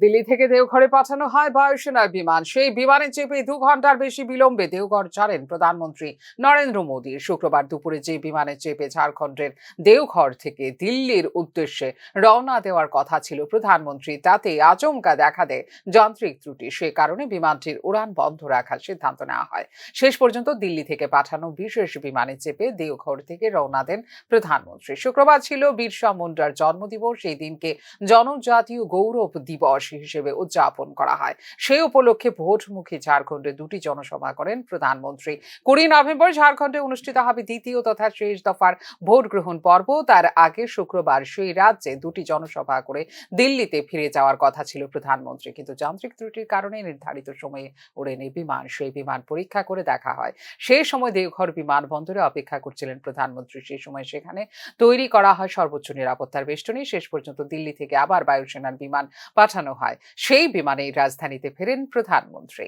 দিল্লি থেকে দেওঘরে পাঠানো হয় বায়ুসেনার বিমান। সেই বিমানে চেপে 2 ঘন্টার বেশি বিলম্বে দেওঘর ছাড়েন প্রধানমন্ত্রী নরেন্দ্র মোদী। শুক্রবার দুপুরে যে বিমানে চেপে ঝাড়খণ্ডের দেওঘর থেকে দিল্লির উদ্দেশ্যে রওনা দেওয়ার কথা ছিল প্রধানমন্ত্রী, তাতে আচমকা দেখা দেয় যান্ত্রিক ত্রুটি। সে কারণে বিমানটির উড়ান বন্ধ রাখার সিদ্ধান্ত নেওয়া হয়। শেষ পর্যন্ত দিল্লি থেকে পাঠানো বিশেষ বিমানে চেপে দেওঘর থেকে রওনা দেন প্রধানমন্ত্রী। শুক্রবার ছিল বিরসা মুন্ডার জন্মদিবস। সেই দিনকে জনজাতীয় গৌরব দিবস হিসেবে উদযাপন করা হয়। সেই উপলক্ষে ভোটমুখী ঝাড়খণ্ডে 2টি জনসভা করেন প্রধানমন্ত্রী। 20 নভেম্বর ঝাড়খণ্ডে অনুষ্ঠিত হবে দ্বিতীয় তথা শেষ দফার ভোট গ্রহণ পর্ব। তার আগে শুক্রবার সেই রাজ্যে 2টি জনসভা করে দিল্লিতে ফিরে যাওয়ার কথা ছিল প্রধানমন্ত্রী, কিন্তু যান্ত্রিক ত্রুটির কারণে নির্ধারিত সময়ে ওড়েনি বিমান। সেই বিমান পরীক্ষা করে দেখা হয়। সেই সময় দেওঘর বিমানবন্দরে অপেক্ষা করছিলেন প্রধানমন্ত্রী। সেই সময় সেখানে তৈরি করা হয় সর্বোচ্চ নিরাপত্তার বেষ্টনী। শেষ পর্যন্ত দিল্লি থেকে আবার বায়ুসেনার বিমান পাঠানো হয়। সেই বিমানেই রাজধানীতে ফেরেন প্রধানমন্ত্রী।